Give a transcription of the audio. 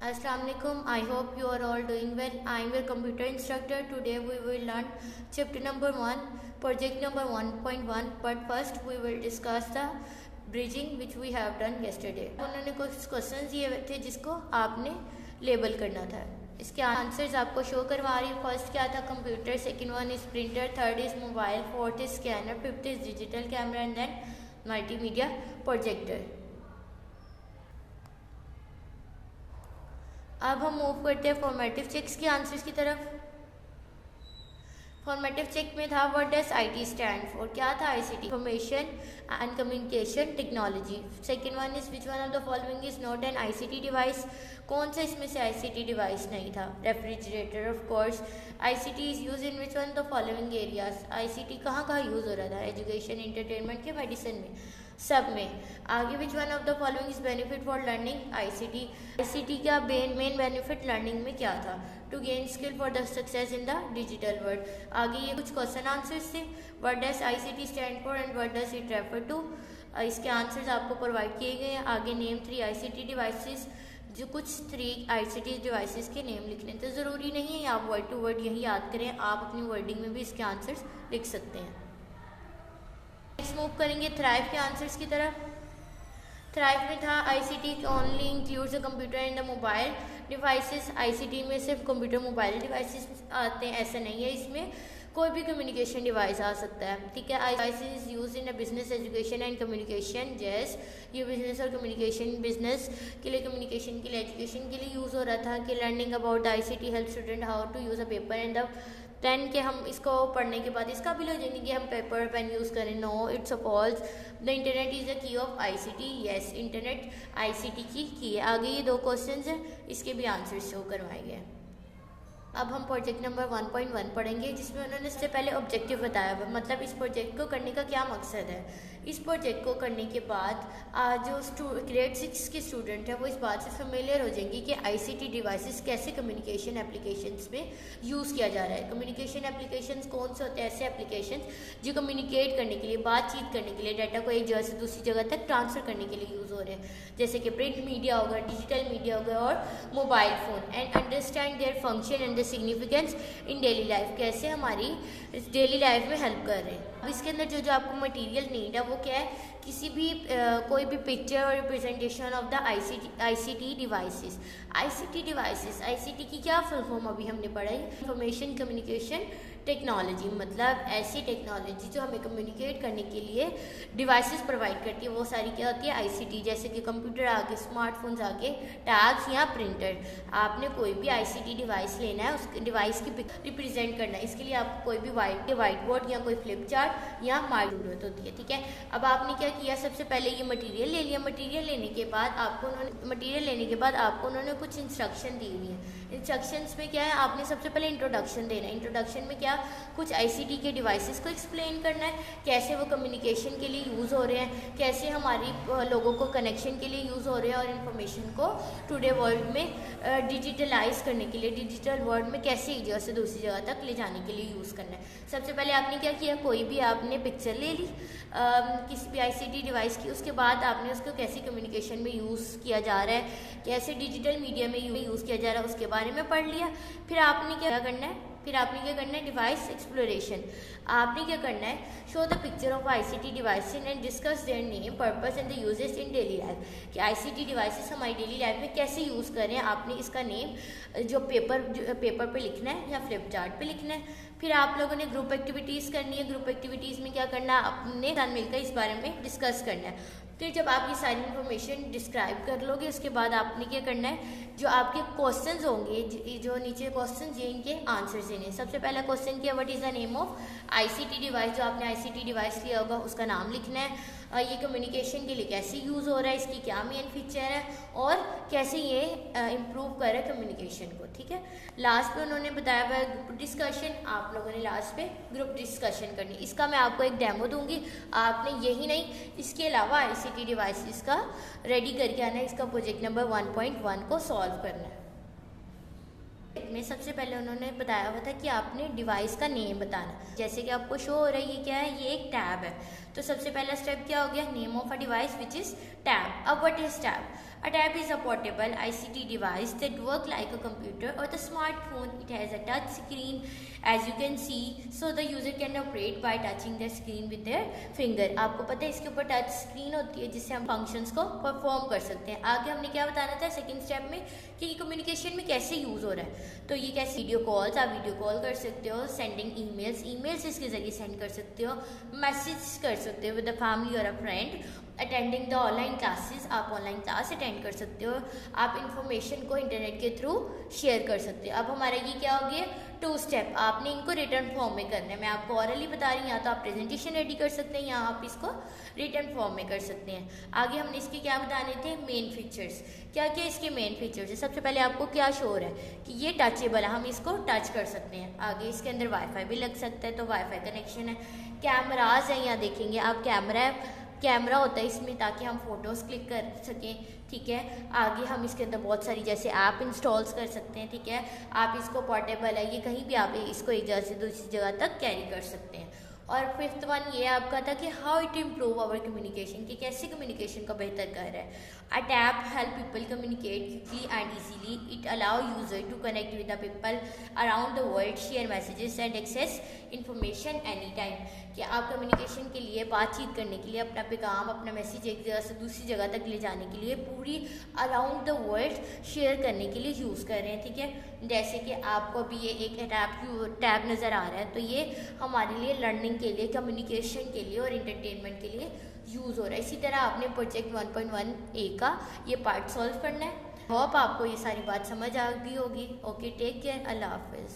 Assalamu alaikum. I hope you are all doing well. I am your computer instructor. Today we will learn chapter number 1, project number 1.1. But first we will discuss the bridging which we have done yesterday. उन्होंने कुछ questions दिए थे जिसको आपने label करना था. इसके answers आपको शो करवा रही हूँ. फर्स्ट क्या था? Computer. Second one is printer. Third is mobile. Fourth is scanner. Fifth is digital camera and then multimedia projector. अब हम मूव करते हैं फॉर्मेटिव चेक्स के आंसर्स की तरफ. फॉर्मेटिव चेक में था what does IT stand for. क्या था? ICT, information and communication technology. Second one is which one of the following is not an ICT device. कौन सा इसमें से आईसीटी डिवाइस नहीं था? Refrigerator of course. ICT is use in which one of the following areas. ICT कहाँ कहाँ use हो रहा था? एजुकेशन, इंटरटेनमेंट के, मेडिसिन में, सब में. आगे which one of the following is benefit for learning. ICT का मेन बेनिफिट लर्निंग में क्या था? To gain skill for the success in the digital world. आगे ये कुछ क्वेश्चन आंसर्स थे. What does ICT stand for and what does it refer to. इसके answers आपको प्रोवाइड किए गए हैं. आगे नेम 3 आईसीटी डिवाइसेस. जो कुछ 3 आईसीटी डिवाइसेस के नेम लिखने तो ज़रूरी नहीं है आप वर्ड टू वर्ड यही याद करें. आप अपनी वर्डिंग में भी इसके आंसर्स लिख सकते हैं. नेक्स्ट मूव करेंगे थ्राइव के आंसर्स की तरफ. थ्राइव में था ICT only includes the computer and the mobile devices. ICT में सिर्फ कंप्यूटर मोबाइल डिवाइसेस आते हैं, ऐसा नहीं है. इसमें कोई भी कम्युनिकेशन डिवाइस आ सकता है. ठीक है. ICT is use in a business, education and communication. जैसे ये बिजनेस और कम्युनिकेशन, बिजनेस के लिए, कम्युनिकेशन के लिए, एजुकेशन के लिए यूज़ हो रहा था कि learning about ICT help student how to use a paper and the pen. के हम इसको पढ़ने के बाद इसका भी लोग कि हम पेपर पेन यूज़ करें. No, it's suppose the internet is the key of ICT. Yes, internet ICT key है. आगे ये 2 क्वेश्चंस हैं, इसके भी आंसर शो करवाए गए. अब हम प्रोजेक्ट नंबर 1.1 पढ़ेंगे जिसमें उन्होंने इससे पहले ऑब्जेक्टिव बताया हुआ, मतलब इस प्रोजेक्ट को करने का क्या मकसद है. इस प्रोजेक्ट को करने के बाद जो ग्रेड 6 के स्टूडेंट हैं वो इस बात से फेमिलियर हो जाएंगे कि आईसीटी डिवाइसेस कैसे कम्युनिकेशन एप्लीकेशंस में यूज़ किया जा रहा है. कम्युनिकेशन एप्लीकेशंस कौन से होते हैं? ऐसे एप्लीकेशंस जो कम्युनिकेट करने के लिए, बातचीत करने के लिए, डाटा को एक जगह से दूसरी जगह तक ट्रांसफ़र करने के लिए यूज़ हो रहे हैं. जैसे कि प्रिंट मीडिया होगा, डिजिटल मीडिया होगा और mobile phone. And understand their function and the significance in daily life. कैसे हमारी डेली लाइफ में हेल्प कर रहे हैं. अब इसके अंदर जो आपको मटेरियल नीड है वो क्या है? किसी भी कोई भी पिक्चर और representation of the ICT devices. ICT की क्या फुल फॉर्म अभी हमने पढ़ा है? Information communication technology. मतलब ऐसी टेक्नोलॉजी जो हमें कम्युनिकेट करने के लिए डिवाइसेस प्रोवाइड करती है, वो सारी क्या होती है? आईसीटी. जैसे कि कंप्यूटर आगे, स्मार्टफोन्स आगे, टैब्स या प्रिंटर. आपने कोई भी आईसीटी डिवाइस लेना है, उस डिवाइस की रिप्रेजेंट करना है. इसके लिए आपको कोई भी वाइट बोर्ड या कोई फ्लिप चार्ट या मार्क जरूरत होती है. ठीक है. अब आपने क्या किया? सबसे पहले ये मटेरियल ले लिया. मटेरियल लेने के बाद आपको उन्होंने कुछ इंस्ट्रक्शन दी हुई है. इंस्ट्रक्शंस में क्या है? आपने सबसे पहले इंट्रोडक्शन देना है. इंट्रोडक्शन में क्या? कुछ आईसीटी के डिवाइसेस को एक्सप्लेन करना है, कैसे वो कम्युनिकेशन के लिए यूज़ हो रहे हैं, कैसे हमारी लोगों को कनेक्शन के लिए यूज़ हो रहे हैं, और इन्फॉर्मेशन को टुडे वर्ल्ड में डिजिटलाइज करने के लिए, डिजिटल वर्ल्ड में कैसे एक जगह से दूसरी जगह तक ले जाने के लिए यूज़ करना है. सबसे पहले आपने क्या किया? कोई भी आपने पिक्चर ले ली किसी भी आईसीटी डिवाइस की. उसके बाद आपने उसको कैसे कम्युनिकेशन में यूज़ किया जा रहा है, कैसे डिजिटल मीडिया में यूज़ किया जा रहा है, उसके बारे में पढ़ लिया. फिर आपने क्या करना है? Device exploration. आपने क्या करना है? Show the picture of ICT devices and discuss their name, purpose and the uses in daily life. कि आईसीटी डिवाइसेस हमारी डेली लाइफ में कैसे यूज़ करें. आपने इसका नेम जो पेपर पे लिखना है या फ्लिप चार्ट पे लिखना है. फिर आप लोगों ने ग्रुप एक्टिविटीज़ करनी है. ग्रुप एक्टिविटीज़ में क्या करना है? अपने साथ मिलकर इस बारे में डिस्कस करना है. फिर जब आप ये सारी इन्फॉर्मेशन डिस्क्राइब कर लोगे उसके बाद आपने क्या करना है? जो आपके क्वेश्चंस होंगे, जो नीचे क्वेश्चंस ये इनके आंसर्स देने. सबसे पहला क्वेश्चन किया what is the name of ICT device. जो आपने आईसीटी डिवाइस लिया होगा उसका नाम लिखना है. ये कम्युनिकेशन के लिए कैसे यूज़ हो रहा है, इसकी क्या मेन फीचर है और कैसे ये इम्प्रूव कर रहा है कम्युनिकेशन को. ठीक है. लास्ट पे उन्होंने बताया हुआ ग्रुप डिस्कशन. आप लोगों ने लास्ट पे ग्रुप डिस्कशन करनी. इसका मैं आपको एक डेमो दूंगी. आपने यही नहीं, इसके अलावा आईसीटी डिवाइसेस का रेडी करके आना है. इसका प्रोजेक्ट नंबर 1.1 को सॉल्व करना है. में सबसे पहले उन्होंने बताया हुआ था कि आपने डिवाइस का नेम बताना. जैसे कि आपको शो हो रहा है ये क्या है? ये एक टैब है. तो सबसे पहला स्टेप क्या हो गया? Name of a device which is tab. अब what is tab? A tab is a portable ICT device that work like a computer or the smartphone. It has a touch screen as you can see, so the user can operate by touching the screen with their finger. आपको पता है इसके ऊपर touch screen होती है जिससे हम functions को परफॉर्म कर सकते हैं। आगे हमने क्या बताना था सेकंड स्टेप में कि कम्युनिकेशन में कैसे यूज़ हो रहा है। तो ये कैसे वीडियो कॉल्स, आप वीडियो कॉल कर सकते हो, सेंडिंग ईमेल्स इसके ज़रिए सेंड कर सकते हो, मैसेज कर सकते हो विद अ फैमिली और अ friend, attending the online classes, आप ऑनलाइन क्लास अटेंड कर सकते हो, आप इंफॉर्मेशन को इंटरनेट के थ्रू शेयर कर सकते हो। अब हमारा ये क्या हो गया, 2 स्टेप। आपने इनको रिटर्न फॉर्म में करना है। मैं आपको ऑरली बता रही हूँ, या तो आप प्रेजेंटेशन रेडी कर सकते हैं या आप इसको रिटर्न फॉर्म में कर सकते हैं। आगे हमने इसके क्या बताने थे, मेन फीचर्स। क्या क्या इसके मेन फीचर्स है। सबसे पहले आपको क्या शो हो रहा है कि ये टचेबल है, हम इसको टच कर सकते हैं। आगे इसके अंदर वाईफाई भी लग सकता है, तो वाईफाई कनेक्शन है। कैमराज हैं, यहाँ देखेंगे आप, कैमरा होता है इसमें ताकि हम फोटोज़ क्लिक कर सकें, ठीक है। आगे हम इसके अंदर बहुत सारी जैसे ऐप इंस्टॉल्स कर सकते हैं, ठीक है। आप इसको पोर्टेबल है, ये कहीं भी आप इसको एक जगह से दूसरी जगह तक कैरी कर सकते हैं। और 5th वन ये आपका था कि how it improve our communication, कि कैसे कम्युनिकेशन को बेहतर कर रहा है। A tab help people communicate quickly and easily, it allow user to connect with the people around the world, share messages and access information any time. कि आप communication के लिए, बातचीत करने के लिए, अपना पैगाम, अपना मैसेज एक जगह से दूसरी जगह तक ले जाने के लिए, पूरी अराउंड द वर्ल्ड शेयर करने के लिए यूज़ कर रहे हैं, ठीक है। जैसे कि आपको भी ये एक टैब नज़र आ रहा है, तो ये हमारे लिए लर्निंग के लिए, कम्युनिकेशन के लिए और इंटरटेनमेंट के लिए यूज़ हो रहा है। इसी तरह आपने प्रोजेक्ट 1.1A का ये पार्ट सॉल्व करना है। होप आपको ये सारी बात समझ आ गई होगी। ओके, टेक केयर, अल्लाह हाफिज़।